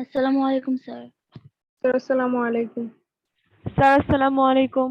আসসালামু আলাইকুম sir. Sir আসসালামু আলাইকুম। স্যার আসসালামু আলাইকুম।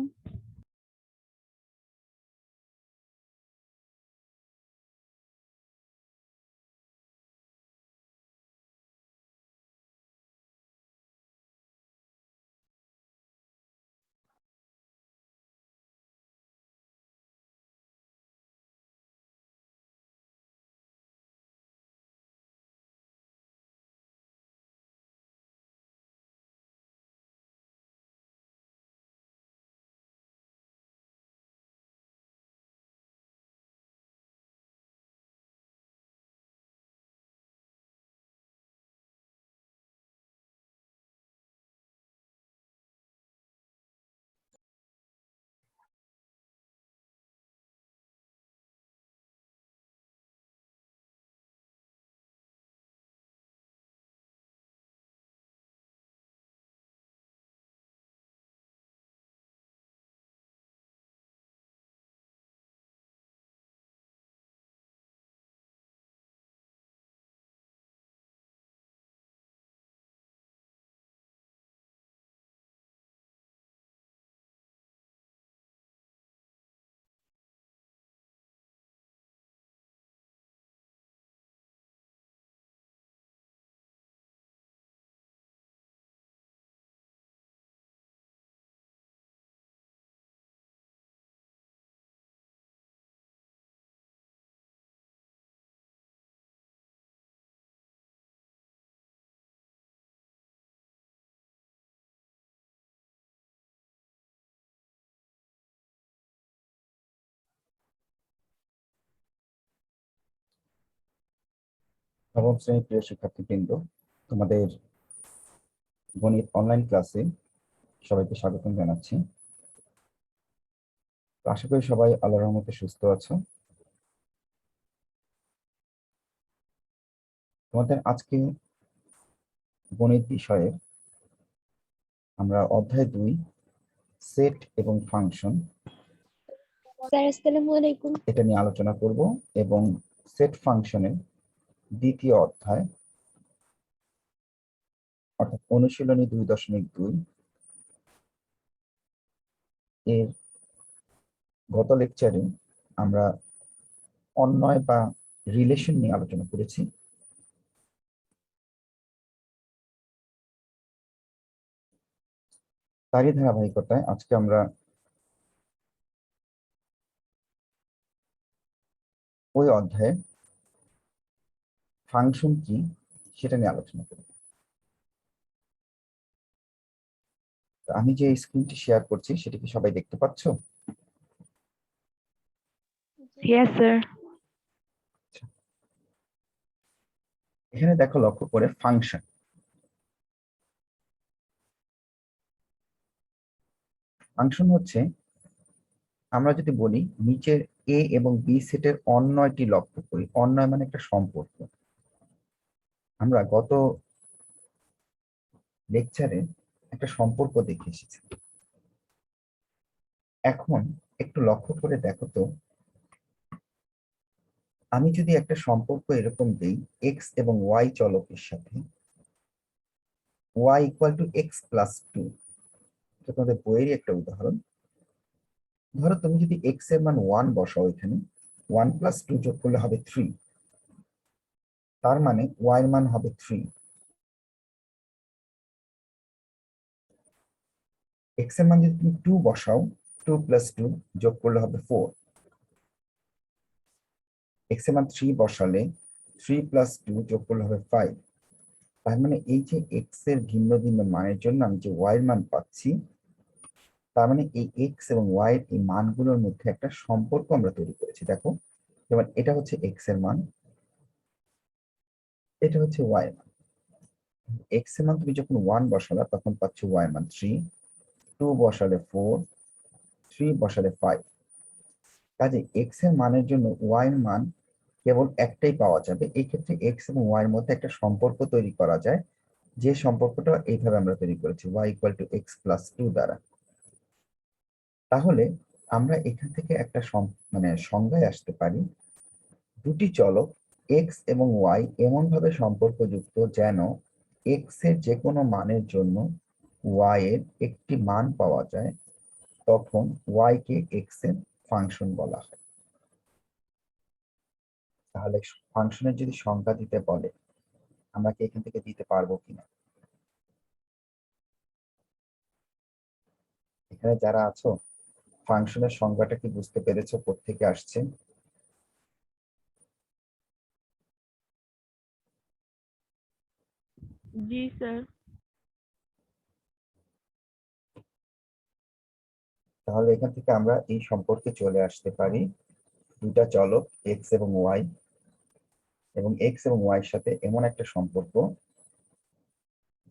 নবম শ্রেণীর প্রিয় শিক্ষার্থীবৃন্দ, তোমাদের গণিত অনলাইন ক্লাসে সবাইকে স্বাগতম জানাচ্ছি। আশা করি সবাই আল্লাহর রহমতে সুস্থ আছো। তোমাদের আজকে গণিত বিষয়ে আমরা অধ্যায় 2 সেট এবং ফাংশন স্যার আসসালামু আলাইকুম। এটা নিয়ে আলোচনা করব এবং সেট ফাংশনের দ্বিতীয় অধ্যায় অর্থাৎ অনুশীলনী 2.2 এর গত লেকচারে আমরা অন্বয় বা রিলেশন নিয়ে আলোচনা করেছি। তারই ধারাবাহিকতায় আজকে আমরা ওই অধ্যায়ে ফাংশন কি সেটা নিয়ে আলোচনা করব। আমি যে স্ক্রিনটি শেয়ার করছি সেটা কি সবাই দেখতে পাচ্ছ? Yes sir. এখানে দেখো, লক্ষ্য করে ফাংশন। ফাংশন হচ্ছে, আমরা যদি বলি নিচের এ এবং বি সেটের অন্বয়টি লক্ষ্য করি। অন্বয় মানে একটা সম্পর্ক। আমরা গত লেকচারে একটা সম্পর্ক দেখে এসেছি। এখন একটু লক্ষ্য করে দেখো তো, আমি যদি একটা সম্পর্ক এরকম দেই এক্স এবং ওয়াই চলকের সাথে, Y equal to X plus 2, তোমাদের বইয়েরই একটা উদাহরণ। ধরো তুমি যদি এক্স এর মান 1 বসাও, এখানে 1 প্লাস 2 যোগ করলে হবে 3, তার মানে ওয়াই এর মান হবে 3। এক্স এর মান যদি তুমি 2 বসাও, 2 প্লাস 2 যোগ করলে হবে 4। এক্স এর মান 3 বসালে 3 প্লাস 2 যোগ করলে হবে 5। তার মানে এই যে এক্স এর ভিন্ন ভিন্ন মানের জন্য আমি যে ওয়াই এর মান পাচ্ছি, তার মানে এই এক্স এবং ওয়াই এর এই মানগুলোর মধ্যে একটা সম্পর্ক আমরা তৈরি করেছি। দেখো, যেমন এটা হচ্ছে এক্স এর মান, এটা হচ্ছে ওয়াই এর মান। এক্স এর মান তুমি যখন 1 বসালা তখন পাচ্ছ ওয়াই এর মান 3, 2 বসালে 4, 3 বসালে 5। কাজে এক্স এর মানের জন্য ওয়াই এর মান কেবল একটাই পাওয়া যাবে। এই ক্ষেত্রে এক্স এবং ওয়াই এর মধ্যে একটা সম্পর্ক তৈরি করা যায়, যে সম্পর্কটা এইভাবে আমরা তৈরি করেছি, Y equal to X plus 2 দ্বারা। তাহলে আমরা এখান থেকে একটা সংজ্ঞায় আসতে পারি, দুটি চলক এক্স এবং ওয়াই এমন ভাবে সম্পর্কযুক্ত যেন এক্স এর যে কোনো মানের জন্য ওয়াই এর একটি মান পাওয়া যায়, তখন ওয়াই কে এক্স এর ফাংশন বলা হয়। তাহলে ফাংশনের যদি সংজ্ঞা দিতে বলে, আমরা কি এখান থেকে দিতে পারবো কিনা? এখানে যারা আছো, ফাংশনের সংজ্ঞাটা কি বুঝতে পেরেছো কোত্থেকে আসছে? জি স্যার। তাহলে এখান থেকে আমরা এই সম্পর্কে চলে আসতে পারি, দুটা চলক এক্স এবং ওয়াই, এবং এক্স এবং ওয়াই এর সাথে এমন একটা সম্পর্ক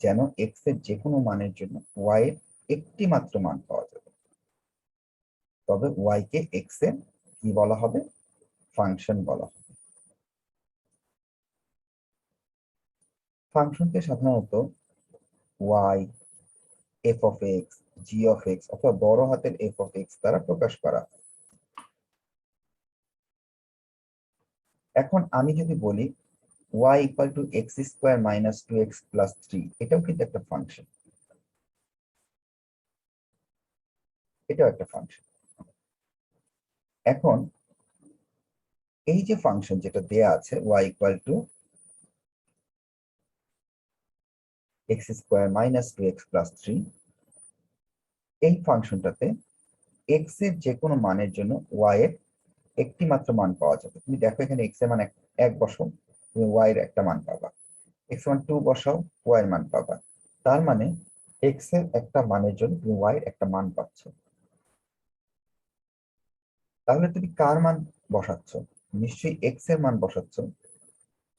যেন এক্স এর যে কোনো মানের জন্য ওয়াই এর একটি মাত্র মান পাওয়া যাবে, তবে ওয়াই কে এক্স এর কি বলা হবে? ফাংশন বলা হবে। ফাংশনকে সাধারণত Y, F of X, G of X অথবা বড় হাতের এফ অফ এক্স দ্বারা প্রকাশ করা হয়। এখন আমি যদি বলি y equal to x square minus 2x plus 3, এটাও কিন্তু একটা ফাংশন, এটাও একটা ফাংশন। এখন এই যে ফাংশন যেটা দেয়া আছে y equal to x square minus 2x plus 3, এই ফাংশনটাতে x এর যে কোনো মানের জন্য y এর একটি মাত্র মান পাওয়া যাবে। তুমি দেখো এখানে x এর মান 1 বসাও, তুমি y এর একটা মান পাবা। x মান 2 বসাও, y এর মান পাবা। তার মানে x এর একটা মানের জন্য তুমি y এর একটা মান পাচ্ছ। তাহলে তুমি কার মান বসাচ্ছ? নিশ্চয়ই x এর মান বসাচ্ছ।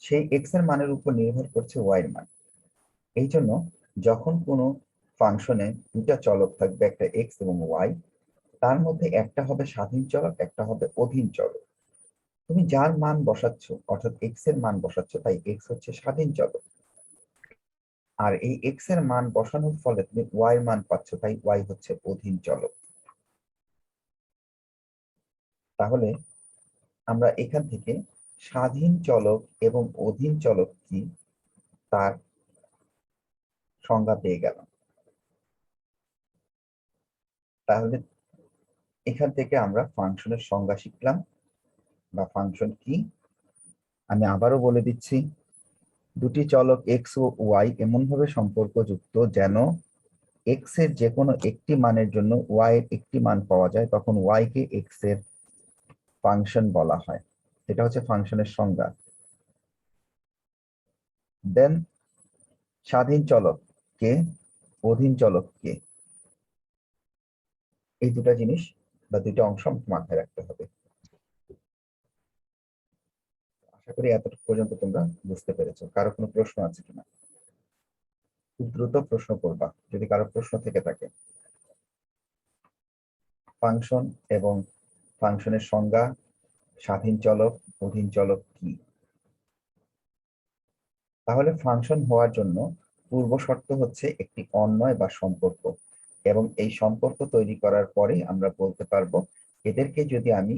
সেই x এর মানের উপর নির্ভর করছে y এর মান। এই জন্য যখন কোনো ফাংশনে দুটা চলক থাকবে, একটা x এবং y, তার মধ্যে একটা হবে স্বাধীন চলক, একটা হবে অধীন চলক। তুমি যার মান বসাচ্ছ অর্থাৎ x এর মান বসাচ্ছ, তাই x হচ্ছে স্বাধীন চলক। আর এই x এর মান বসানোর ফলে তুমি y এর মান পাচ্ছ, তাই y হচ্ছে অধীন চলক। তাহলে আমরা এখান থেকে স্বাধীন চলক এবং অধীন চলক কি তার সংজ্ঞা পেয়ে গেলাম। তাহলে এখান থেকে আমরা ফাংশনের সংজ্ঞা শিখলাম, বা ফাংশন কি। আমি আবারও বলে দিচ্ছি, দুটি চলক এক্স ও ওয়াই এমন ভাবে সম্পর্কযুক্ত যেন এক্স এর যে কোনো একটি মানের জন্য ওয়াই এর একটি মান পাওয়া যায়, তখন ওয়াই কে এক্স এর ফাংশন বলা হয়। এটা হচ্ছে ফাংশনের সংজ্ঞা। দেন স্বাধীন চলক কে, অধীন চলক কে, এই দুটা জিনিস বা দুটো অংশ মাথায় রাখতে হবে। আশা করি এতটুকু পর্যন্ত তোমরা বুঝতে পেরেছো। কারো কোনো প্রশ্ন আছে কিনা? খুব দ্রুত প্রশ্ন করবা যদি কারো প্রশ্ন থেকে থাকে। ফাংশন এবং ফাংশনের সংজ্ঞা, স্বাধীন চলক, অধীন চলক কি। তাহলে ফাংশন হওয়ার জন্য পূর্ব শর্ত হচ্ছে একটি অন্বয় বা সম্পর্ক, এবং এই সম্পর্ক তৈরি করার পরে আমরা বলতে পারবো এদেরকে যদি আমি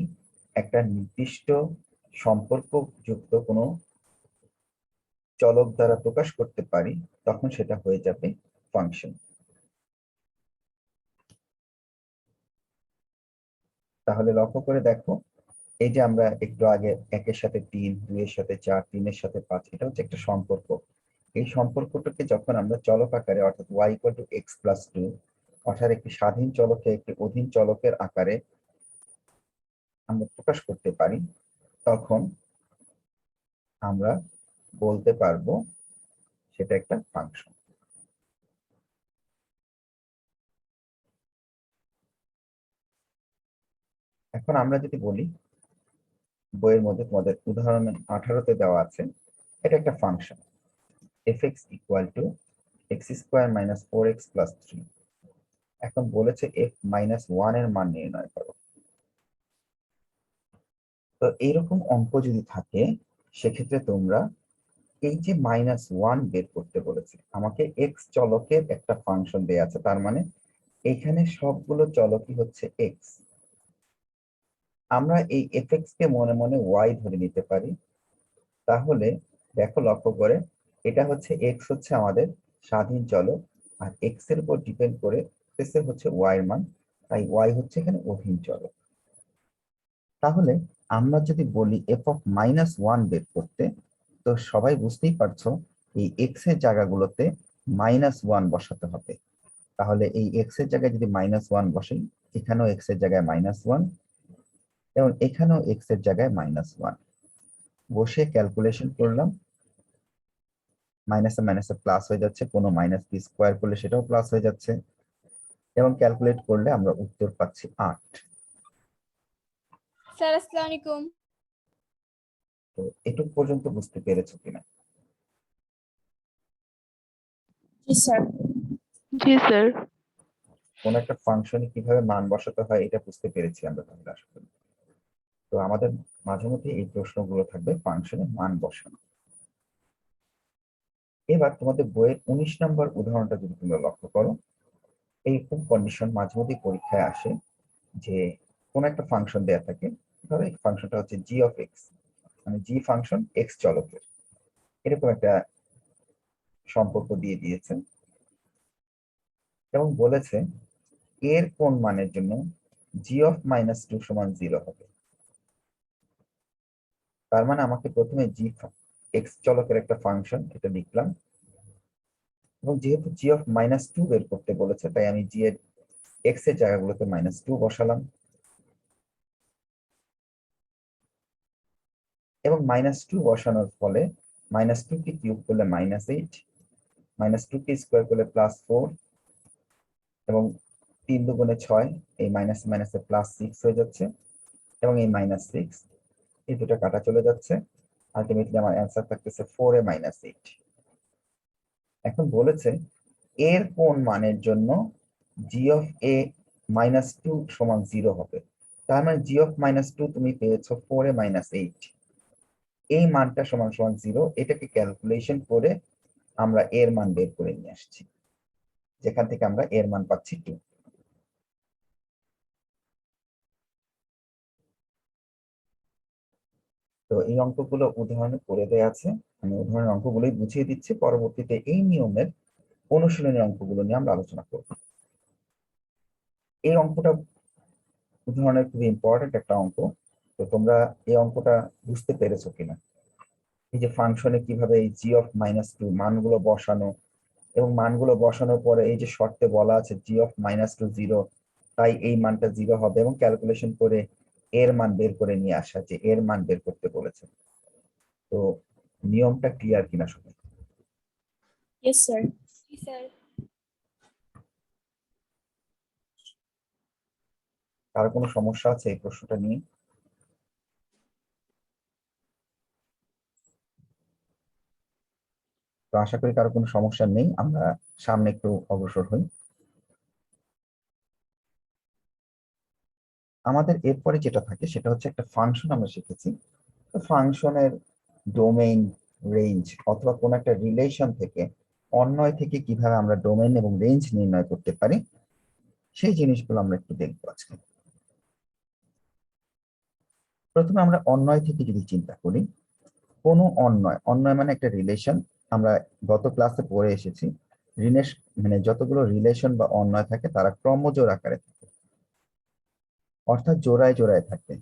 একটা নির্দিষ্ট সম্পর্ক যুক্ত কোনো চলক দ্বারা প্রকাশ করতে পারি, তখন সেটা হয়ে যাবে ফাংশন। তাহলে লক্ষ্য করে দেখো, এই যে আমরা একটু আগে 1 এর সাথে 3, 2 এর সাথে 4, 3 এর সাথে 5, এটা হচ্ছে একটা সম্পর্ক। এই সম্পর্কটাকে যখন আমরা চলক আকারে অর্থাৎ y equal to X plus 2, অর্থাৎ একটি স্বাধীন চলকে একটি অধীন চলকের আকারে আমরা প্রকাশ করতে পারি, তখন আমরা বলতে পারবো সেটা একটা ফাংশন। এখন আমরা যদি বলি, বইয়ের মধ্যে তোমাদের উদাহরণ 18-তে দেওয়া আছে, এটা একটা function fx equal to x square minus 4x plus 3। এখন বলেছে f মাইনাস 1 এর মান নির্ণয় করো। তো এইরকম অঙ্ক যদি থাকে, সেক্ষেত্রে তোমরা এই যে -1 বের করতে বলেছে, আমাকে এক্স চলকের একটা ফাংশন দেয়া আছে, তার মানে এখানে সবগুলো চলকই হচ্ছে এক্স। আমরা এই fx কে মনে মনে y ধরে নিতে পারি। তাহলে দেখো লক্ষ্য করে, এটা হচ্ছে এক্স হচ্ছে আমাদের স্বাধীন চলক, আর এক্স এর উপর ডিপেন্ড করে স্পেসে হচ্ছে ওয়াই এর মান, তাই ওয়াই হচ্ছে এখানে অধীন চলক। তাহলে আমরা যদি বলি এফ অফ মাইনাস ওয়ান বের করতে, তো সবাই বুঝতেই পারছো এই এক্স এর জায়গাগুলোতে মাইনাস ওয়ান বসাতে হবে। তাহলে এই এক্স এর জায়গায় যদি মাইনাস ওয়ান বসাই, এখানেও এক্স এর জায়গায় মাইনাস ওয়ান এবং এখানেও এক্স এর জায়গায় মাইনাস ওয়ান বসে ক্যালকুলেশন করলাম। মাইনাসে মাইনাসে প্লাস হয়ে যাচ্ছে, কোনো মাইনাস বি স্কোয়ার করলে সেটাও প্লাস হয়ে যাচ্ছে, এবং ক্যালকুলেট করলে আমরা উত্তর পাচ্ছি 8। স্যার আসসালামু আলাইকুম। তো এটুকু পর্যন্ত বুঝতে পেরেছো কিনা? জি স্যার। জি স্যার। কোন একটা ফাংশনে কিভাবে মান বসাতে হয় এটা বুঝতে পেরেছি আমরা তাহলে আশা করি। তো আমাদের মাঝে মধ্যে এই প্রশ্নগুলো থাকবে ফাংশনে মান বসানো। এবার তোমাদের বইয়ের 19 নম্বর উদাহরণটা যদি তোমরা লক্ষ্য করো, এইরকম কন্ডিশন মাঝে মধ্যে পরীক্ষায় আসে যে কোন একটা ফাংশন দেয়া থাকে, ধরো এই ফাংশনটা হচ্ছে জি অফ এক্স, মানে জি ফাংশন এক্স চলকের, এরকম একটা সম্পর্ক দিয়ে দিয়েছে এবং বলেছে এর কোন মানের জন্য জি অফ মাইনাস টু সমান 0 হবে। তার মানে আমাকে প্রথমে জি এক্স চলকের একটা ফাংশন এটা লিখলাম, এবং যেহেতু জি অফ মাইনাস টু বের করতে বলেছে, তাই আমি জি এর এক্স এর জায়গাগুলোতে মাইনাস টু বসালাম, এবং মাইনাস টু বসানোর ফলে মাইনাস টু কে কিউব করলে মাইনাস 8, মাইনাস টু কে স্কোয়ার করলে প্লাস 4, এবং 3 দুগুণে 6, এই মাইনাস মাইনাসে প্লাস 6 হয়ে যাচ্ছে, এবং এই মাইনাস 6 এই দুটো কাটা চলে যাচ্ছে, আলটিমেটলি আমার অ্যান্সার থাকতেছে 4 এ মাইনাস 8। এখন বলেছে এর কোন মানের জন্য জি অফ এ মাইনাস টু সমান 0 হবে। তার মানে জি অফ মাইনাস টু তুমি পেয়েছো 4 এ মাইনাস 8, এই মানটা সমান সমান 0। এটাকে ক্যালকুলেশন করে আমরা এর মান বের করে নিয়ে আসছি, যেখান থেকে আমরা এর মান পাচ্ছি 2। তো এই অঙ্কগুলো উদাহরণে করে দেয়া আছে, আমি উদাহরণের অঙ্কগুলোই বুঝিয়ে দিচ্ছি, পরবর্তীতে এই নিয়মের অনুশীলনের অঙ্কগুলো নিয়ে আমরা আলোচনা করব। এই অঙ্কটা উদাহরণের খুবই ইম্পর্টেন্ট একটা অঙ্ক। তো তোমরা এই অঙ্কটা বুঝতে পেরেছো কিনা? এই যে ফাংশনে কিভাবে এই জি অফ মাইনাস টু মানগুলো বসানো, এবং মানগুলো বসানোর পরে এই যে শর্তে বলা আছে জি অফ মাইনাস টু 0, তাই এই মানটা 0 হবে, এবং ক্যালকুলেশন করে এর মান বের করে নিয়ে আসা, যে এর মান বের করতে বলেছে। তো নিয়মটা ক্লিয়ার কিনা সবাই? Yes sir. জি স্যার। কারো কোনো সমস্যা আছে এই প্রশ্নটা নিয়ে? তো আশা করি কারো কোনো সমস্যা নেই, আমরা সামনে একটু অগ্রসর হই। আমাদের এরপরে যেটা থাকে সেটা হচ্ছে একটা ফাংশন আমরা শিখেছি। তো ফাংশনের ডোমেইন, রেঞ্জ অথবা কোন একটা রিলেশন থেকে অন্বয় থেকে কিভাবে আমরা ডোমেইন এবং রেঞ্জ নির্ণয় করতে পারি, সেই জিনিসগুলো আমরা একটু দেখবো আজকে। প্রথমে আমরা অন্বয় থেকে যদি চিন্তা করি, কোনো অন্বয়, অন্বয় মানে একটা রিলেশন, আমরা গত ক্লাসে পড়ে এসেছি মানে যতগুলো রিলেশন বা অন্বয় থাকে তারা ক্রমজোড় আকারে থাকে, অর্থাৎ জোড়ায় জোড়ায় থাকে।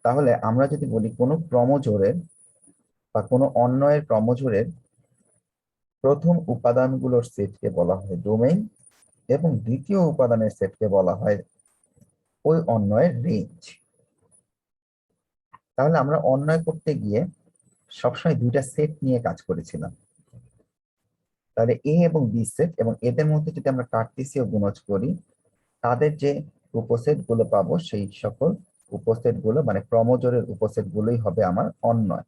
তাহলে আমরা যদি বলি কোনো ক্রমজোড়ের বা কোনো অন্বয়ের ক্রমজোড়ের প্রথম উপাদানগুলোর সেটকে বলা হয় ডোমেইন, এবং দ্বিতীয় উপাদানের সেটকে বলা হয় ওই অন্বয়ের রেঞ্জ। তাহলে আমরা অন্বয় করতে গিয়ে সবসময় দুইটা সেট নিয়ে কাজ করেছিলাম। তাহলে এ এবং বি সেট, এবং এদের মধ্যে যদি আমরা কার্টেসীয় গুণজ করি, তাদের যে উপসেট গুলো পাবো সেই সকল উপসেট গুলো মানে ক্রমজোড়ের উপসেট গুলোই হবে আমার অন্বয়।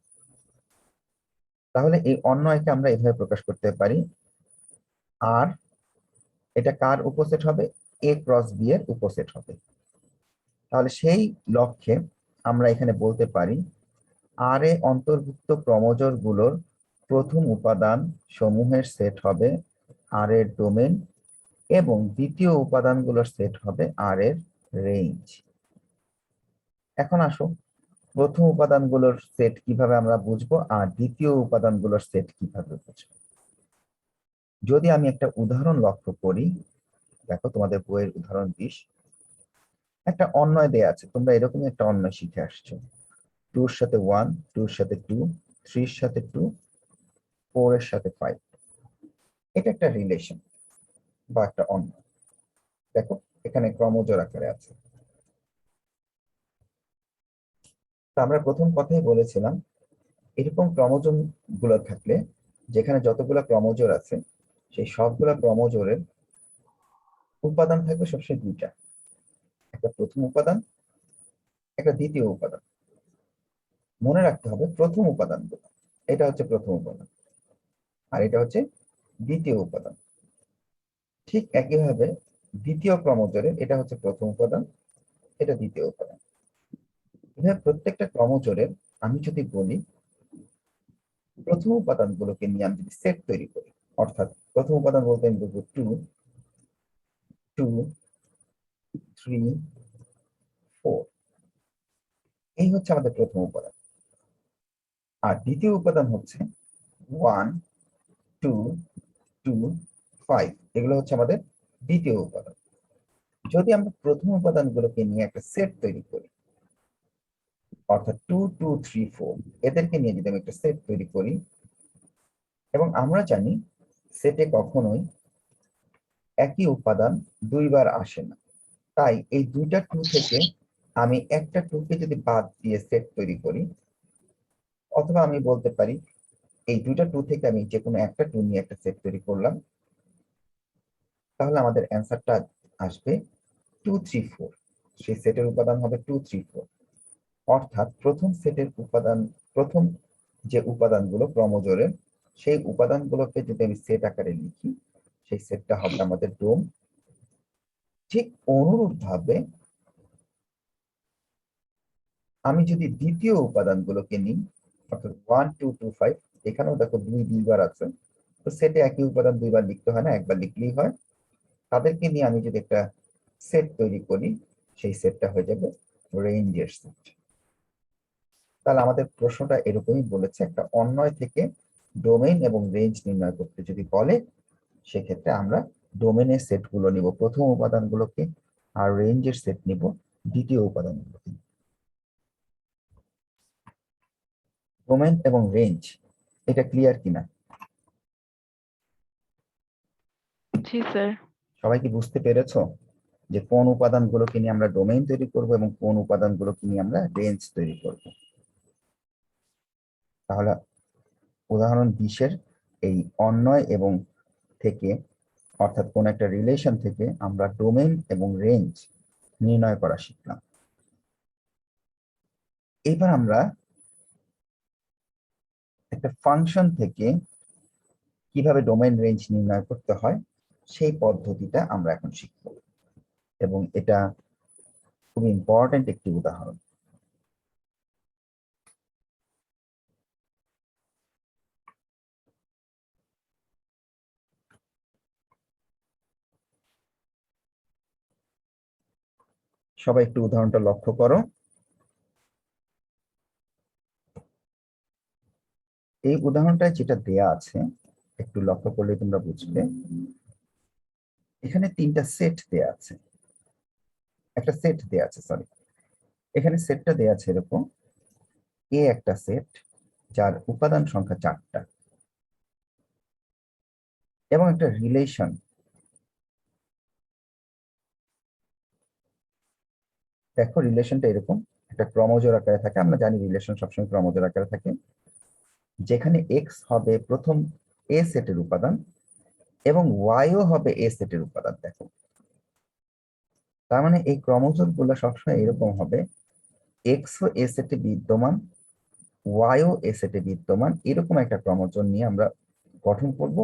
তাহলে এই অন্বয়কে আমরা এভাবে প্রকাশ করতে পারি, আর এটা কার উপসেট হবে? এ ক্রস বি এর উপসেট হবে। তাহলে সেই লক্ষ্যে আমরা এখানে বলতে পারি আর এ অন্তর্ভুক্ত ক্রমজোড় গুলোর প্রথম উপাদান সমূহের সেট হবে আর এর ডোমেইন, এবং দ্বিতীয় উপাদানগুলোর সেট হবে আর এর রেঞ্জ। এখন আসো প্রথম উপাদানগুলোর সেট কিভাবে আমরা বুঝবো আর দ্বিতীয় উপাদানগুলোর সেট কিভাবে বুঝবো। যদি আমি একটা উদাহরণ লক্ষ্য করি, দেখো তোমাদের বইয়ের উদাহরণ 20, একটা অন্বয় দেয়া আছে, তোমরা এরকমই একটা অন্বয় শিখে আসছো। 2 এর সাথে 1, 2 এর সাথে 2, 3 এর সাথে 2, 4 এর সাথে 5। এটা একটা রিলেশন বা একটা অন্যয়। দেখো এখানে ক্রমজোড় আকারে আছে। তা আমরা প্রথম কথাই বলেছিলাম, এরকম ক্রমজোড় গুলো থাকলে, যেখানে যতগুলো ক্রমজোড় আছে সেই সবগুলা ক্রমজোড়ের উপাদান থাকবে সবসময় দুইটা, একটা প্রথম উপাদান, একটা দ্বিতীয় উপাদান। মনে রাখতে হবে প্রথম উপাদানগুলো, এটা হচ্ছে প্রথম উপাদান আর এটা হচ্ছে দ্বিতীয় উপাদান। ঠিক একইভাবে দ্বিতীয় ক্রমজোড়ে এটা হচ্ছে প্রথম উপাদান, এটা দ্বিতীয় উপাদান। এভাবে প্রত্যেকটা ক্রমজোড়ের আমি যদি বলি, প্রথম উপাদানগুলোকে নিয়ে আমি যদি সেট তৈরি করি, অর্থাৎ প্রথম উপাদান বলতে আমি বলবো 2, 2, 3, 4, এই হচ্ছে আমাদের প্রথম উপাদান। আর দ্বিতীয় উপাদান হচ্ছে 1, 2, 2, 5, এগুলো হচ্ছে আমাদের দ্বিতীয় উপাদান। যদি আমরা প্রথম উপাদানগুলোকে নিয়ে একটা সেট তৈরি করি, অর্থাৎ 2, 2, 3, 4, এদেরকে নিয়ে যদি আমি একটা সেট তৈরি করি, এবং আমরা জানি সেটে কখনোই একই উপাদান দুইবার আসে না, তাই এই দুইটা 2 থেকে আমি একটা 2 কে যদি বাদ দিয়ে সেট তৈরি করি, অথবা আমি বলতে পারি এই দুইটা 2 থেকে আমি যে কোনো একটা 2 নিয়ে একটা সেট তৈরি করলাম, তাহলে আমাদের অ্যান্সারটা আসবে 2, 3, 4। সেই সেটের উপাদান হবে 2, 3, 4। অর্থাৎ প্রথম সেটের উপাদান, প্রথম যে উপাদানগুলো ক্রমজোড়ের, সেই উপাদানগুলোকে যদি আমি সেট আকারে লিখি, সেই সেটটা হবে আমাদের ডোম। ঠিক অনুরূপভাবে আমি যদি দ্বিতীয় উপাদানগুলোকে নিই, অর্থাৎ 1, 2, 2, 5, এখানেও দেখো দুইবার আছে, তো সেটে একই উপাদান দুইবার লিখতে হয় না, একবার লিখলেই হয়। তাদেরকে নিয়ে আমি যদি একটা সেট তৈরি করি, সেই সেটটা হয়ে যাবে রেঞ্জের সেট। তাহলে আমাদের প্রশ্নটা এরকমই বলেছে, একটা অন্বয় থেকে ডোমেইন এবং রেঞ্জ নির্ণয় করতে যদি বলে, সেক্ষেত্রে আমরা ডোমেইনের সেটগুলো নিব প্রথম উপাদানগুলোকে, আর রেঞ্জের সেট নিব দ্বিতীয় উপাদানগুলোকে। ডোমেইন এবং রেঞ্জ, এটা ক্লিয়ার কিনা? জি স্যার। সবাই কি বুঝতে পেরেছো যে কোন উপাদানগুলোকে নিয়ে আমরা ডোমেইন তৈরি করব এবং কোন উপাদানগুলোকে নিয়ে আমরা রেঞ্জ তৈরি করব? তাহলে উদাহরণ 20-এর এই অন্বয় এবং থেকে, অর্থাৎ কোন একটা রিলেশন থেকে আমরা ডোমেইন এবং রেঞ্জ নির্ণয় করা শিখলাম। এবার আমরা একটা ফাংশন থেকে কিভাবে ডোমেইন রেঞ্জ নির্ণয় করতে হয় সেই পদ্ধতিটা আমরা এখন শিখব, এবং এটা খুব ইম্পর্টেন্ট একটি উদাহরণ। সবাই একটু উদাহরণটা লক্ষ্য করো। এই উদাহরণটায় যেটা দেয়া আছে একটু লক্ষ্য করলে তোমরা বুঝবে। এখানে তিনটা সেট দেয়া আছে, একটা সেট দেয়া আছে, সরি, এখানে সেটটা দেয়া আছে এরকম, এ একটা সেট যার উপাদান সংখ্যা 4টা, এবং একটা রিলেশন, দেখো রিলেশনটা এরকম একটা ক্রমজোড় আকারে থাকে, আমরা জানি রিলেশন সবসময় ক্রমজোড় আকারে থাকে, যেখানে এক্স হবে প্রথম এ সেটের উপাদান এবং ওয়াইও হবে এ সেটের উপাদান। দেখো তার মানে এই ক্রমজোড় গুলো সবসময় এরকম হবে, এক্স ও এ সেটে বিদ্যমান, ওয়াইও এ সেটে বিদ্যমান, এরকম একটা ক্রমজোড় নিয়ে আমরা গঠন করব,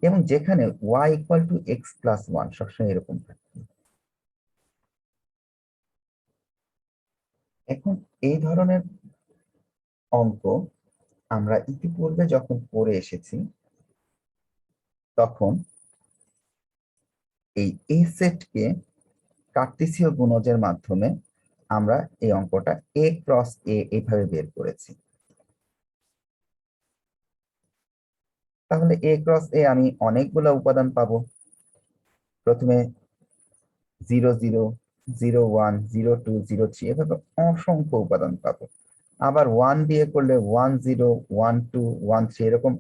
এবং যেখানে Y equal to X plus 1 সবসময় এরকম থাকবে। এখন এই ধরনের অঙ্ক আমরা ইতিপূর্বে যখন পড়ে এসেছি, তখন এই এ সেটকে কার্তেসীয় গুণজের মাধ্যমে আমরা এই অঙ্কটা এ ক্রস এ এইভাবে বের করেছি। তাহলে এ ক্রস এ আমি অনেকগুলো উপাদান পাবো। প্রথমে 0 0 0 1 0 2 0 3 এভাবে অসংখ্য উপাদান পাবো। আবার 1 দিয়ে করলে 1 0 1 2 1 3 এরকম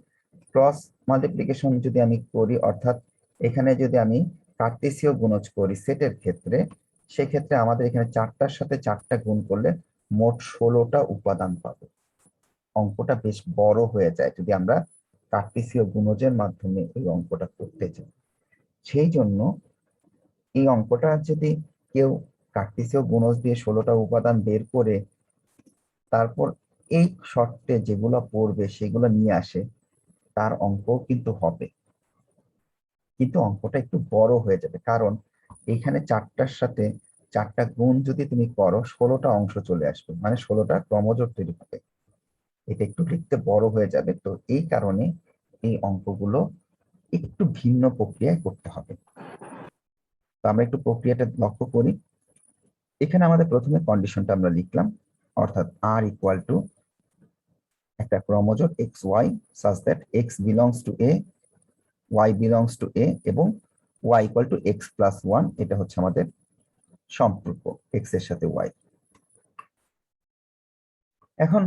ক্রস মাল্টিপ্লিকেশন যদি আমি করি, অর্থাৎ এখানে যদি আমি কার্টেসীয় গুণজ করি সেটের ক্ষেত্রে, সেক্ষেত্রে আমাদের এখানে 4টার সাথে 4টা গুণ করলে মোট 16টা উপাদান পাবো। অঙ্কটা বেশ বড় হয়ে যায় যদি আমরা কার্টেসীয় গুণজের মাধ্যমে এই অঙ্কটা করতে চাই। সেই জন্য এই অঙ্কটা যদি কেউ কার্টেসীয় গুণজ দিয়ে 16টা উপাদান বের করে তারপর এই শর্তে যেগুলো পড়বে সেগুলো নিয়ে আসে, তার অঙ্কও কিন্তু হবে, কিন্তু অঙ্কটা একটু বড় হয়ে যাবে। কারণ এখানে 4টার সাথে 4টা গুণ যদি তুমি করো 16টা অংশ চলে আসবে, মানে 16টা ক্রমজোড় তৈরি হবে। এটা একটু লিখতে বড় হয়ে যাবে, তো এই কারণে এই অঙ্কগুলো একটু ভিন্ন প্রক্রিয়ায় করতে হবে। তো আমরা একটু প্রক্রিয়াটা লক্ষ্য করি। এখানে আমাদের প্রথমে কন্ডিশনটা আমরা লিখলাম, অর্থাৎ আর ইকুয়াল টু একটা ক্রমজোড় X Y such that X belongs to A, Y belongs to A এবং Y equal to X plus one. এটা হচ্ছে আমাদের সম্পর্ক এক্স এর সাথে ওয়াই। এখন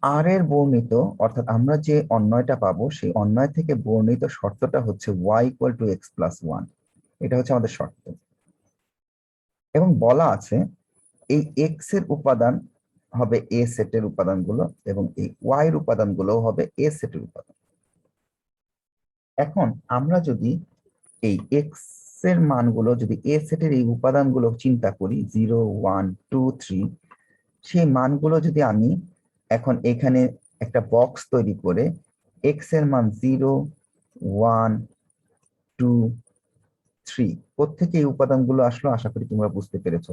আর এর বর্ণিত, অর্থাৎ আমরা যে অন্বয়টা পাবো সেই অন্বয় থেকে বর্ণিত শর্তটা হচ্ছে Y equal to X plus one. এটা হচ্ছে আমাদের শর্ত। এবং বলা আছে এই এক্স এর উপাদান হবে এ সেটের উপাদানগুলো এবং এই ওয়াই এর উপাদানগুলো হবে এ সেটের উপাদান। এখন আমরা যদি এই এক্স এর মানগুলো যদি এ সেটের এই উপাদানগুলো চিন্তা করি 0 1 2 3, সেই মানগুলো যদি আমি এখন এখানে একটা বক্স তৈরি করে এক্স এর মান 0 1 2 3 কোত্থেকে এই উপাদানগুলো আসলো আশা করি তোমরা বুঝতে পেরেছো।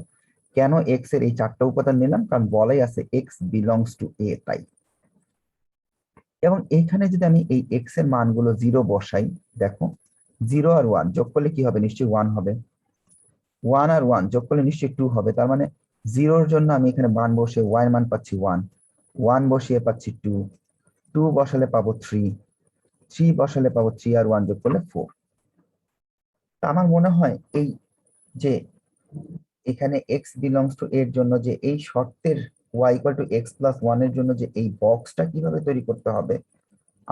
কেন এক্স এর এই 4টা উপাদান নিলাম, কারণ বলাই আছে এক্স বিলংস টু এ, তাই। এবং এখানে যদি আমি এই এক্স এর মানগুলো 0 বসাই, দেখো 0 আর 1 যোগ করলে কি হবে, নিশ্চয়ই 1 হবে। 1 আর 1 যোগ করলে নিশ্চয়ই 2 হবে। তার মানে 0 এর জন্য আমি এখানে মান বসে y এর মান পাচ্ছি 1, 1 বসিয়ে পাচ্ছি 2, 2 বসালে পাবো 3, 3 বসালে পাবো 3 আর 1 যোগ করলে 4। তা আমার মনে হয় এই যে এখানে x বিলংস টু এর জন্য যে এই শর্তের y equal to x plus 1 এর জন্য যে এই বক্সটা কিভাবে তৈরি করতে হবে,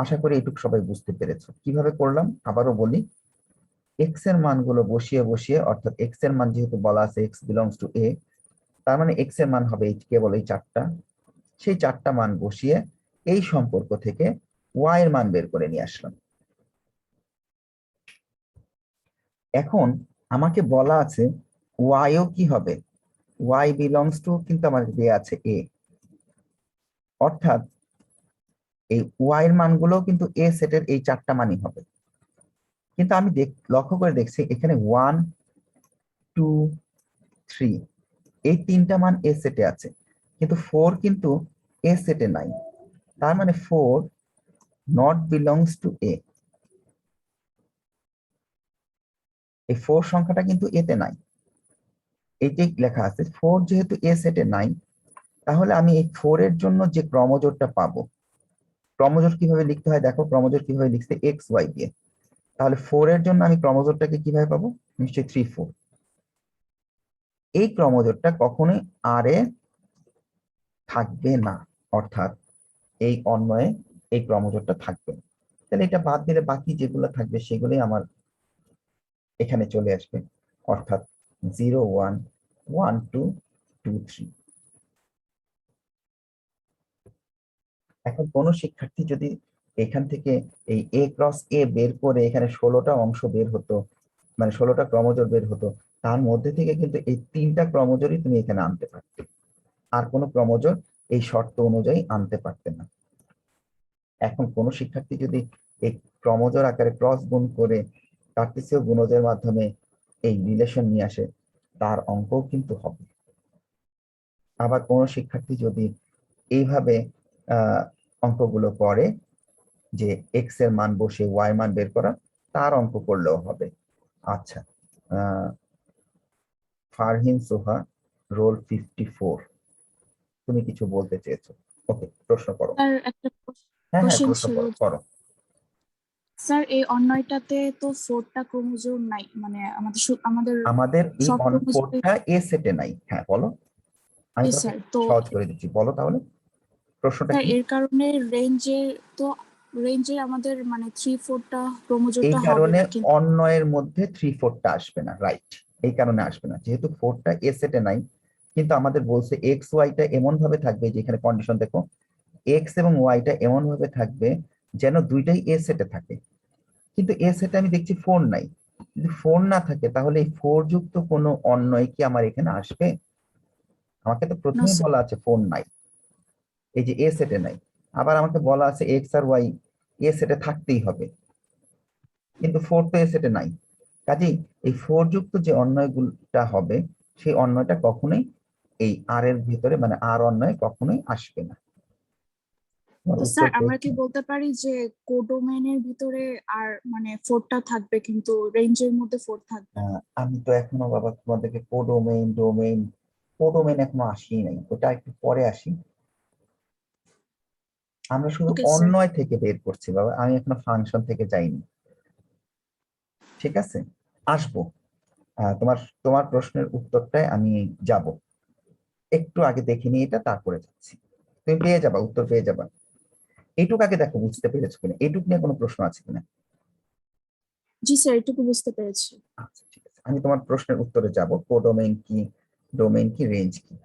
আশা করি এইটুকু সবাই বুঝতে পেরেছো। কিভাবে করলাম আবারও বলি, এক্স এর মানগুলো বসিয়ে বসিয়ে, অর্থাৎ এক্স এর মান যেহেতু বলা আছে এক্স বিলংস টু এ, তার মানে এক্স এর মান হবে কেবল এই 4টা। সেই 4টা মান বসিয়ে এই সম্পর্ক থেকে ওয়াই এর মান বের করে নিয়ে আসলাম। এখন আমাকে বলা আছে ওয়াইও কি হবে, ওয়াই বিলংস টু কিন্তু আমার দেয়া আছে এ, অর্থাৎ এই ওয়াই এর মানগুলো কিন্তু এ সেটের এই 4টা মানই হবে। কিন্তু আমি লক্ষ্য করে দেখছি এখানে 1 2 3 এই 3টা মান এ সেটে আছে, কিন্তু 4 কিন্তু এ সেটে নাই। তার মানে 4 নট বিলংস টু এ। এই 4 সংখ্যাটা কিন্তু এতে নাই, এইটাই লেখা আছে। 4 যেহেতু এ সেটে নাই, তাহলে আমি এই 4 এর জন্য যে ক্রমজোড়টা পাবো, ক্রমজোড় কিভাবে লিখতে হয় দেখো, ক্রমজোড় কিভাবে লিখছে এক্স ওয়াই দিয়ে। তাহলে 4 এর জন্য আমি ক্রমজোড়টাকে কিভাবে পাবো, নিশ্চয়ই 3 4। এই ক্রমজোড়টা কখনোই আর এ থাকবে না, অর্থাৎ এই অন্বয়ে এই ক্রমজোড়টা থাকবে না। তাহলে এটা বাদ দিলে বাকি যেগুলো থাকবে সেগুলোই আমার এখানে চলে আসবে, অর্থাৎ 0 1 1 2 2 3। এখন কোন শিক্ষার্থী যদি এখান থেকে এই এ ক্রস এ বের করে এখানে 16টা অংশ বের হতো, মানে 16টা ক্রমজোড় বের হতো, তার মধ্যে থেকে কিন্তু এই 3টা ক্রমজোড়ই তুমি এখানে আনতে পারতে, আর কোনো ক্রমজোড় এই শর্ত অনুযায়ী আনতে পারতে না। এখন কোন শিক্ষার্থী যদি এই ক্রমজোড় আকারে ক্রস গুণ করে কার্টেসীয় গুণজের মাধ্যমে এই রিলেশন নিয়ে আসে, তার অঙ্কও কিন্তু হবে। আবার কোন শিক্ষার্থী যদি এইভাবে অঙ্কগুলো করে যে এক্স এর মান বসে ওয়াই মান বের করা, তার অঙ্ক করলেও হবে। আচ্ছা, ফারহিন সোহা, রোল 54, তুমি কিছু বলতে চেয়েছো? ওকে, প্রশ্ন করো। স্যার একটা হ্যাঁ হ্যাঁ, কোশ্চেন প্রশ্ন ছিল। করো করো। স্যার এই অন্যয়টাতে তো 4টা ক্রোমোজোম নাই, মানে আমাদের আমাদের এই সব ক্রোমোজোম। ফোরটা এ সেটে নাই। হ্যাঁ বলো, আমি জি তোকে স্যার, তো সহজ করে দিচ্ছি, বলো তাহলে প্রশ্নটা স্যার কি। এর কারণে তো রেঞ্জে আমাদের মানে 3/4টা এই ক্রোমোজোমটা হবে কারণে না, কিন্তু অন্যয়ের মধ্যে 3/4টা আসবে না, রাইট। এই কারণে আসবে না, যেহেতু ফোরটা এ সেটে নাই। কিন্তু আমাদের বলছে এক্স ওয়াইটা এমন ভাবে থাকবে, যেখানে কন্ডিশন দেখো, এক্স এবং ওয়াইটা এমন ভাবে থাকবে যেন দুইটাই এ সেটে থাকে। কিন্তু এ সেটে আমি দেখছি ফোর নাই। যদি ফোর না থাকে তাহলে এই ফোর যুক্ত কোনো অন্যয় কি আমার এখানে আসবে? আমাকে তো নো প্রথমেই স্যার। বলা আছে ফোর নাই, এই যে এ সেটে নাই। আবার আমাকে বলা আছে এক্স আর ওয়াই এ সেটে থাকতেই হবে, কিন্তু ফোর তো এ সেটে নাই। কাজেই এই ফোর যুক্ত যে অন্যয়গুলোটা হবে, সেই অন্যয়টা কখনোই এই আর এর ভিতরে, মানে আর অন্যয় কখনোই আসবে না। তোমার তো উত্তর স্যার আমরা কি পেয়েছো? বলতে পারি যে কোডোমেইনের ভিতরে আর মানে 4টা থাকবে, কিন্তু রেঞ্জের মধ্যে 4 থাকবে না? আমি তো এখনো বাবা তোমাদেরকে কোডোমেইন এখনো আসি নাই, ওটা একটু পরে আসি। আমরা শুধু ওকে স্যার। অন্যয় থেকে বের করছি বাবা, আমি এখনো ফাংশন থেকে যাইনি। ঠিক আছে, আসবো। তোমার তোমার প্রশ্নের উত্তরটায় আমি যাব, একটু আগে দেখিনি এটা, তারপরে যাচ্ছি। তুমি পেয়ে যাবা, উত্তর পেয়ে যাবা। এইটুকু আগে দেখো বুঝতে পেরেছো কিনা, এইটুকু নিয়ে কোনো প্রশ্ন আছে কিনা। জি স্যার, এটুকু বুঝতে পেরেছি। আচ্ছা ঠিক আছে, আমি তোমার প্রশ্নের উত্তরে যাব। কোডোমেইন কি, ডোমেইন কি, রেঞ্জ কি।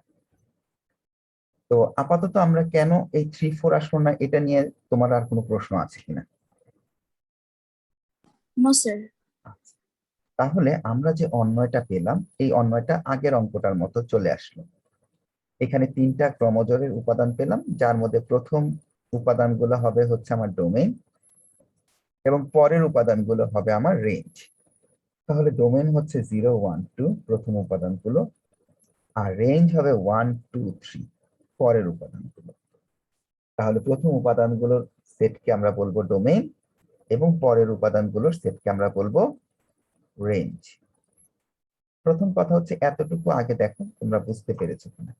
তো আপাতত আমরা কেন এই 3/4 আসলো না, এটা নিয়ে তোমার আর কোনো প্রশ্ন আছে কিনা? No sir. আচ্ছা, তাহলে আমরা যে অন্যয়টা পেলাম, এই অন্যয়টা আগের অঙ্কটার মতো চলে আসলো। এখানে 3টা ক্রোমোজোমের উপাদান পেলাম, যার মধ্যে প্রথম উপাদানগুলো হবে হচ্ছে আমার ডোমেইন, এবং পরের উপাদানগুলো হবে আমার রেঞ্জ। তাহলে ডোমেইন হচ্ছে 0, 1, 2 প্রথম উপাদানগুলো, আর রেঞ্জ হবে 1, 2, 3 পরের উপাদানগুলো। তাহলে প্রথম উপাদানগুলোর সেটকে আমরা বলবো ডোমেইন, এবং পরের উপাদানগুলোর সেটকে আমরা বলবো রেঞ্জ। প্রথম কথা হচ্ছে এতটুকু আগে দেখো তোমরা বুঝতে পেরেছো কিনা।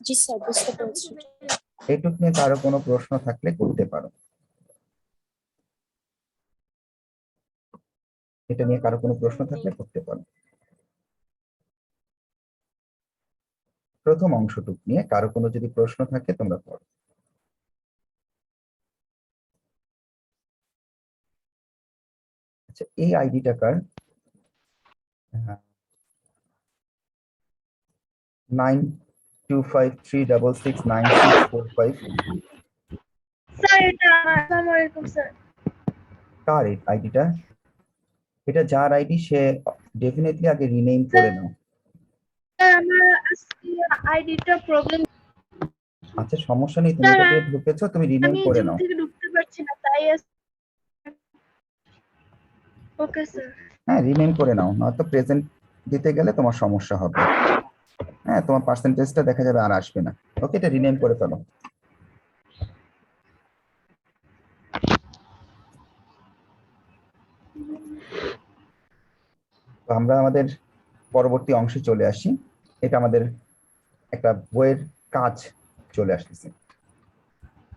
জি স্যার, বুঝতে পেরেছি। এইটুকু নিয়ে কারো কোনো প্রশ্ন থাকলে করতে পারো। এটা নিয়ে কারো কোনো প্রশ্ন থাকলে করতে পারো। প্রথম অংশটুক নিয়ে কারো কোনো যদি প্রশ্ন থাকে তোমরা পড়ো। আচ্ছা, এই আইডিটা কার? 9253669645। স্যার এটা আসসালামু আলাইকুম স্যার। কার এই আইডিটা? এটা যার আইডি সে ডেফিনেটলি আগে রিনেম স্যার করে নাও। আমার আজকে আইডিটা প্রবলেম। আচ্ছা সমস্যা নেই, তুমি স্যার এটা দিয়ে ঢুকেছো, তুমি রিনেম আমি করে জুম নাও। থেকে ঢুকতে পারছি না, তাই ওকে স্যার। হ্যাঁ রিনেম করে নাও, নয়তো প্রেজেন্ট দিতে গেলে তোমার সমস্যা হবে। হ্যাঁ তোমার পার্সেন্টেজটা দেখা যাবে আর আসবে না। ওকে, এটা রিনেম করে ফেলো। তো আমরা আমাদের পরবর্তী অংশে চলে আসি। এটা আমাদের একটা বইয়ের কাজ চলে আসতেছে।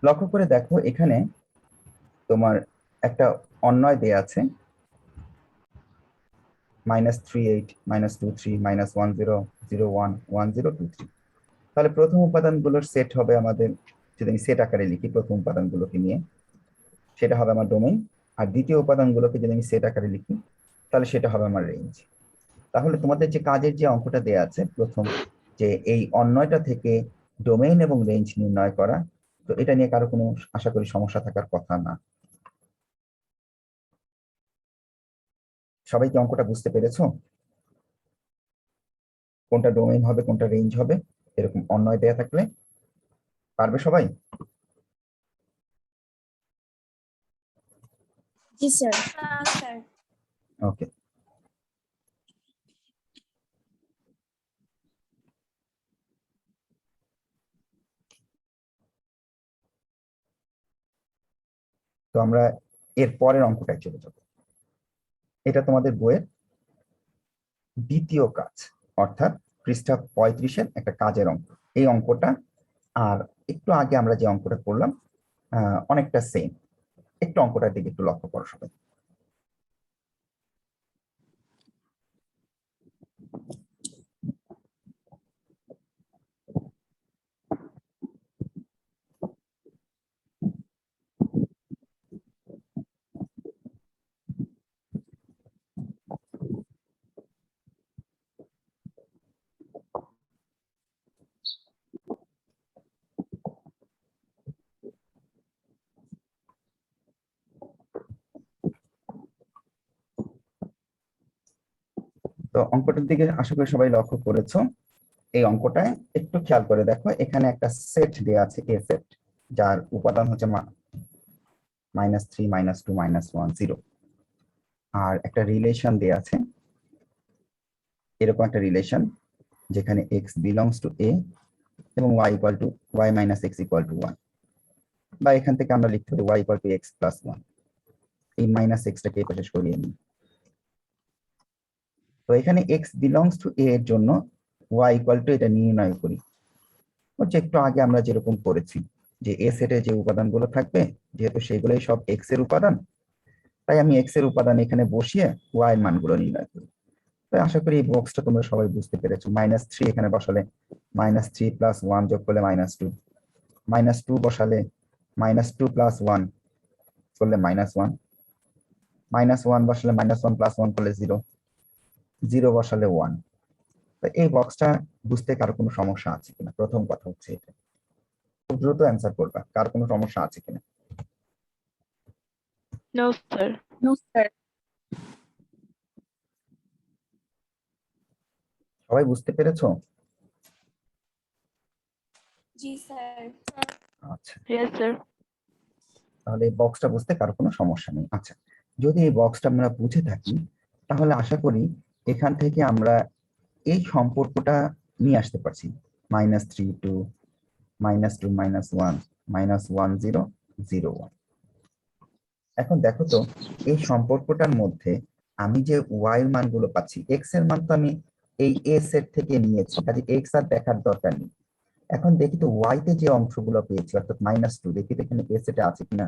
লক্ষ্য করে দেখো, এখানে তোমার একটা অন্যয় দেয়া আছে, -38, -23, -10, 01, 1023। তাহলে প্রথম উপাদানগুলোর সেট হবে আমাদের, যদি আমি সেট আকারে লিখি প্রথম উপাদানগুলোকে নিয়ে, সেটা হবে আমার ডোমেইন। আর দ্বিতীয় উপাদানগুলোকে যদি আমি সেট আকারে লিখি, তাহলে সেটা হবে আমার রেঞ্জ। তাহলে তোমাদের যে কাজের যে অঙ্কটা দেয়া আছে প্রথম, যে এই অন্যয়টা থেকে ডোমেইন এবং রেঞ্জ নির্ণয় করা, তো এটা নিয়ে কারো কোনো আশা করি সমস্যা থাকার কথা না। সবাই কি অঙ্কটা বুঝতে পেরেছো? কোনটা ডোমেইন হবে কোনটা রেঞ্জ হবে, এরকম অন্যয় দেয়া থাকলে পারবে সবাই? জি স্যার। স্যার ওকে, তো আমরা এর পরের অঙ্কটায় চলে যাব। এটা তোমাদের বইয়ের দ্বিতীয় কাজ, অর্থাৎ পৃষ্ঠা 35-এর একটা কাজের অঙ্ক। এই অঙ্কটা আর একটু আগে আমরা যে অঙ্কটা করলাম অনেকটা সেম। একটু অঙ্কটার দিকে একটু লক্ষ্য করো সবাই। তো অঙ্কটার দিকে আশা করি সবাই লক্ষ্য করেছো। এই অঙ্কটায় একটু খেয়াল করে দেখো, এখানে একটা সেট দেওয়া আছে, এ সেট, যার উপাদান হচ্ছে -3, -2, -1, 0। আর একটা রিলেশন দেওয়া আছে, এরকম একটা রিলেশন যেখানে x বিলংস টু a এবং y equal to y minus x equal to 1, বা এখান থেকে আমরা লিখতে পারি y equal to x plus 1। এই মাইনাস এক্সটাকে এই পাশে সরিয়ে নিই। তো এখানে x বিলংস টু a এর জন্য y ইকুয়াল টু এটা নির্ণয় করি। হচ্ছে একটু আগে আমরা যেরকম করেছি যে এ সেটে যে উপাদানগুলো থাকবে, যেহেতু সেগুলোই সব x এর উপাদান, তাই আমি x এর উপাদান এখানে বসিয়ে y এর মানগুলো নির্ণয় করি। তো আশা করি এই বক্সটা তোমরা সবাই বুঝতে পেরেছো। -3 এখানে বসালে -3 প্লাস 1 যোগ করলে -2, -2 বসালে -2 প্লাস 1 করলে -1, -1 বসালে -1 প্লাস 1 করলে 0, 0 বসালে 1। তো এই বক্সটা বুঝতে কারো কোনো সমস্যা আছে কিনা, প্রথম কথা হচ্ছে এটা। খুব দ্রুত অ্যান্সার করবা, কার কোনো সমস্যা আছে কিনা। No, sir. No sir. সবাই বুঝতে পেরেছো? জি স্যার। আচ্ছা, Yes, sir. তাহলে এই বক্সটা বুঝতে কারো কোনো সমস্যা নেই। আচ্ছা, যদি এই বক্সটা আমরা বুঝে থাকি, তাহলে আশা করি এখান থেকে আমরা এই সম্পর্কটা নিয়ে আসতে পারছি। -3 টু -2 -1 -1 0 0 1। এখন দেখো তো, এই সম্পর্কটার মধ্যে আমি যে y এর মানগুলো পাচ্ছি, x এর মান তো আমি এই a সেট থেকে নিয়েছি, কাজে x আর দেখার দরকার নেই। এখন দেখি তো y তে যে অংশগুলো পেয়েছি, অর্থাৎ -2, দেখি তো এখানে a সেটে আছে কিনা।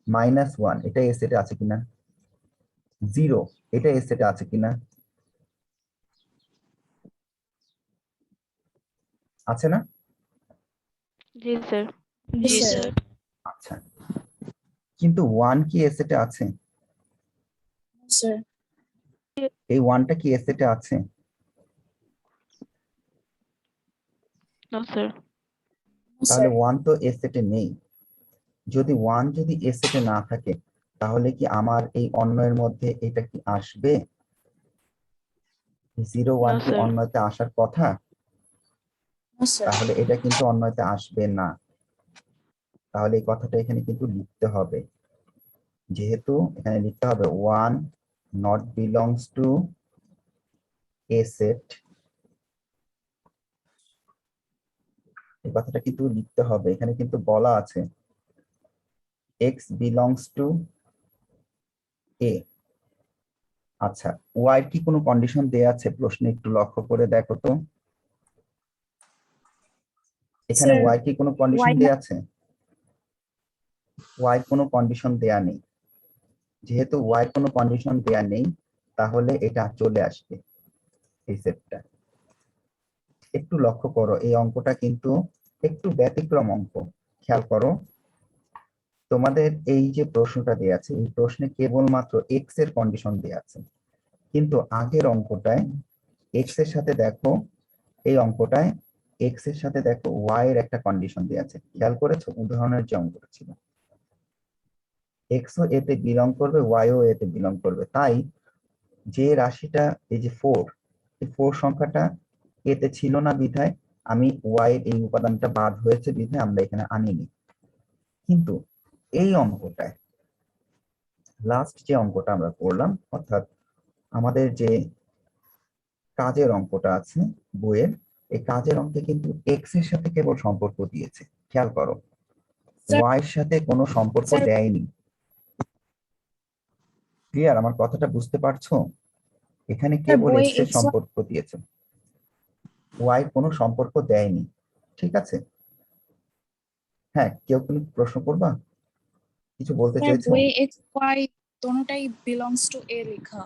-1 এটা a সেটে আছে কিনা, 0 এটা a সেটে আছে কিনা, আছে না? Yes, sir. জি স্যার। আচ্ছা, কিন্তু 1 কি a সেটে আছে? স্যার। এই 1টা কি a সেটে আছে? No, sir. তাহলে 1 তো a সেটে নেই। যদি 1 যদি a সেটে না থাকে, তাহলে কি আমার এই অন্যের মধ্যে এটা কি আসবে? 0 1 No, কি sir. অন্যতে আসার কথা? স্যার। তাহলে এটা কিন্তু অন্যতে আসবে না। তাহলে এই কথাটা এখানে কিন্তু লিখতে হবে, যেহেতু এখানে লিখতে হবে 1 not belongs to a set. এই কথাটা কিন্তু লিখতে হবে, এখানে কিন্তু বলা আছে x বিলংস টু a। আচ্ছা, y এর কি কোনো কন্ডিশন দেয়া আছে প্রশ্নে? একটু লক্ষ্য করে দেখো তো, এখানে স্যার, y কি কোনো কন্ডিশন y দেয়া আছে? y কোনো কন্ডিশন দেয়া নেই। যেহেতু y কোনো কন্ডিশন দেয়া নেই, তাহলে এটা চলে আসবে এই সেটটা। একটু লক্ষ্য করো, এই অঙ্কটা কিন্তু একটু ব্যতিক্রম অঙ্ক। খেয়াল করো, তোমাদের এই যে প্রশ্নটা দেয়া আছে, এই প্রশ্নে কেবলমাত্র x এর কন্ডিশন দেয়া আছে, কিন্তু আগের অঙ্কটায় x এর সাথে দেখো, এই অঙ্কটায় x এর সাথে দেখো y এর একটা কন্ডিশন দেয়া আছে। খেয়াল করেছো উদাহরণের যে অঙ্কটা ছিল, x ও এতে বিলং করবে, y ও এতে বিলং করবে। তাই যে রাশিটা এই যে 4, এই 4 সংখ্যাটা এতে ছিল না বিধায় আমি y এর এই উপাদানটা বাদ হয়েছে বিধায় আমরা এখানে আনিনি। কিন্তু এই অঙ্কটায় লাস্ট যে অঙ্কটা আমরা করলাম, অর্থাৎ আমাদের যে কাজের অঙ্কটা আছে বইয়ের, এই কাজের অঙ্কে কিন্তু x এর সাথে কেবল সম্পর্ক দিয়েছে। খেয়াল করো, স্যার। y এর সাথে কোনো সম্পর্ক স্যার। দেয়নি। ক্লিয়ার? আমার কথাটা বুঝতে পারছো? এখানে কেবল বই এক্স এর X, Y সম্পর্ক দিয়েছে, ওয়াই কোনো সম্পর্ক দেয়নি। ঠিক আছে, হ্যাঁ কেউ কোনো প্রশ্ন করবা, কিছু বলতে স্যার চাইছো? বই X, Y দোনোটাই belongs to A লেখা।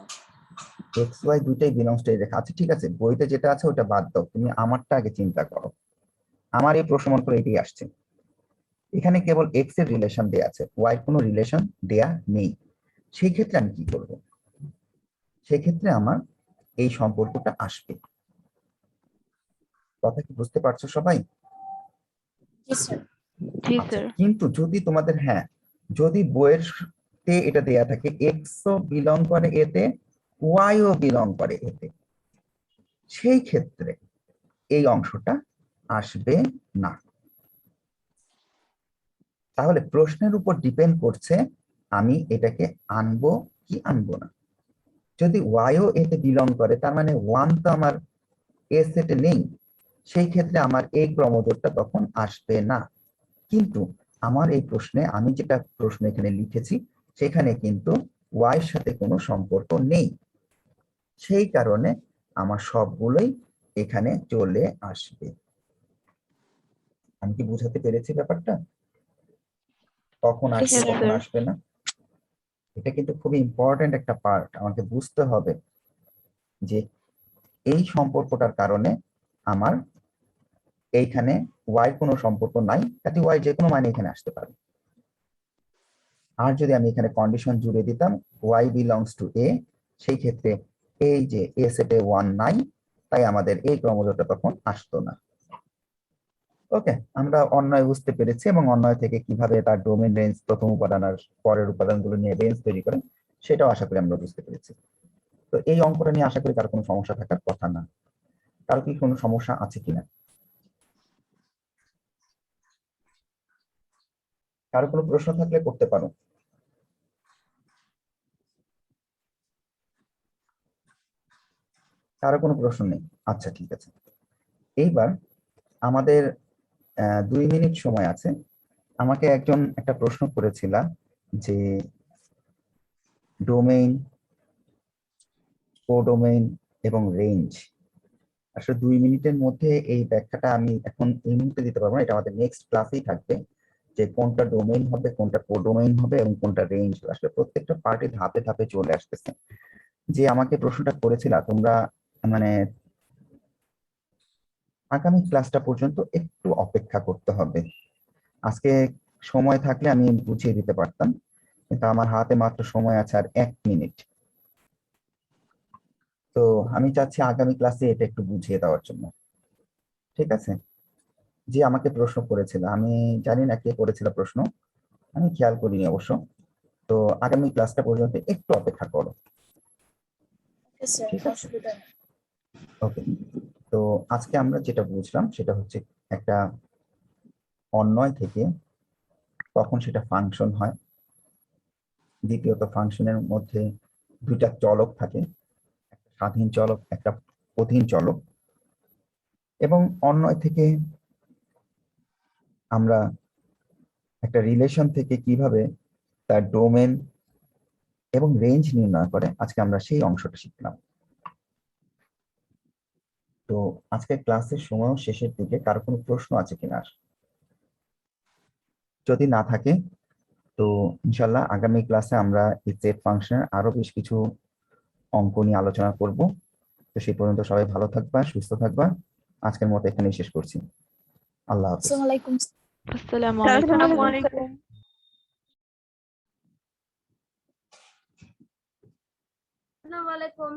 এক্স ওয়াই দুইটাই বিলংস টু রেখা। আচ্ছা ঠিক আছে, বইতে যেটা আছে ওটা বাদ দাও, তুমি আমারটা আগে চিন্তা করো। আমার এই প্রশ্ন মনে করে এটাই আসছে, এখানে কেবল এক্স এর রিলেশন দেয়া আছে, ওয়াই কোনো রিলেশন দেয়া নেই। সেই ক্ষেত্রে আমি কি করব? সেক্ষেত্রে আমার এই সম্পর্কটা আসবে। কথা কি বুঝতে পারছো সবাই? জি স্যার। জি আচ্ছা, স্যার। কিন্তু যদি তোমাদের যদি বইয়ের তে এটা দেয়া থাকে এক্স ও বিলং করে এতে, ওয়াই ও বিলং করে এতে, সেই ক্ষেত্রে এই অংশটা আসবে না। তাহলে প্রশ্নের উপর ডিপেন্ড করছে আমি এটাকে আনবো কি আনবো না। যদি ওয়াইও এতে বিলং করে তার মানে ওয়ান তো আমার এ সেটে নেই, সেই ক্ষেত্রে আমার এই ক্রমজোড়টা তখন আসবে না। কিন্তু আমার এই প্রশ্নে আমি যেটা প্রশ্ন এখানে লিখেছি সেখানে কিন্তু ওয়াই সাথে কোনো সম্পর্ক নেই, সেই কারণে আমার সবগুলোই এখানে চলে আসবে। আমি কি বুঝাতে পেরেছি ব্যাপারটা? কখন আসবে Yes, কখন sir. আসবে না, এটা কিন্তু খুবই ইম্পর্টেন্ট একটা পার্ট, আমাকে বুঝতে হবে যে এই সম্পর্কটার কারণে আমার এইখানে ওয়াই কোনো সম্পর্ক নাই, কাজে ওয়াই যে কোনো মানে এখানে আসতে পারে। আর যদি আমি এখানে কন্ডিশন জুড়ে দিতাম ওয়াই বিলংস টু এ, সেই ক্ষেত্রে এই যে এ সেটে ওয়ান নাই, তাই আমাদের এই ক্রমজোড়টা তখন আসতো না। ওকে, আমরা অন্বয় বুঝতে পেরেছি এবং অন্বয় থেকে কিভাবে তার ডোমেন রেঞ্জ প্রথম উপাদান আর পরের উপাদানগুলো নিয়ে রেঞ্জ তৈরি করে সেটাও আশা করি আমরা বুঝতে পেরেছি। তো এই অঙ্কটা নিয়ে আশা করি কারো কোনো সমস্যা থাকার কথা না। কারো কি কোনো সমস্যা আছে কিনা? কারো কোনো প্রশ্ন থাকলে করতে পারো। কারো কোনো প্রশ্ন নেই? আচ্ছা ঠিক আছে, এইবার আমাদের 2 মিনিট সময় আছে। আমাকে একজন একটা প্রশ্ন করেছিল যে ডোমেইন, কোডোমেইন এবং রেঞ্জ, আসলে 2 মিনিটের মধ্যে এই ব্যাখ্যাটা আমি এখন এই মুহূর্তে দিতে পারবো না, এটা আমাদের নেক্সট ক্লাসেই থাকবে যে কোনটা ডোমেইন হবে, কোনটা কোডোমেইন হবে এবং কোনটা রেঞ্জ। আসলে প্রত্যেকটা পার্টি ধাপে ধাপে চলে আসতেছে। যে আমাকে প্রশ্নটা করেছিল তোমরা মানে আগামী ক্লাসটা পর্যন্ত একটু অপেক্ষা করতে হবে। আজকে সময় থাকলে আমি বুঝিয়ে দিতে পারতাম, কিন্তু আমার হাতে মাত্র সময় আছে আর 1 মিনিট। তো আমি চাচ্ছি আগামী ক্লাসে এটা একটু বুঝিয়ে দেওয়ার জন্য। ঠিক আছে, যে আমাকে প্রশ্ন করেছিল, আমি জানি না কে করেছিল প্রশ্ন, আমি খেয়াল করিনি অবশ্য। তো আগামী ক্লাসটা পর্যন্ত একটু অপেক্ষা করো। ওকে স্যার, ঠিক আছে, অসুবিধা নেই। ওকে। তো আজকে আমরা যেটা বুঝলাম সেটা হচ্ছে একটা অন্বয় থেকে কখন সেটা ফাংশন হয়, দ্বিতীয়ত ফাংশনের মধ্যে দুইটা চলক থাকে, একটা স্বাধীন চলক একটা অধীন চলক, এবং অন্বয় থেকে আমরা একটা রিলেশন থেকে কিভাবে তার ডোমেন এবং রেঞ্জ নির্ণয় করে, আজকে আমরা সেই অংশটা শিখলাম। তো আজকে ক্লাসের সময় শেষের দিকে কারো কোনো প্রশ্ন আছে কিনা? যদি না থাকে তো ইনশাল্লাহ আগামী ক্লাসে আমরা এই সেট ফাংশনের আরো বেশ কিছু অঙ্ক নিয়ে আলোচনা করব। তো সেই পর্যন্ত সবাই ভালো থাকবা, সুস্থ থাকবা। আজকের মতো এখানেই শেষ করছি। আল্লাহ হাফেজ। আসসালামু আলাইকুম। আসসালামু আসসালামু আলাইকুম। আলাইকুম। আসসালামু আলাইকুম।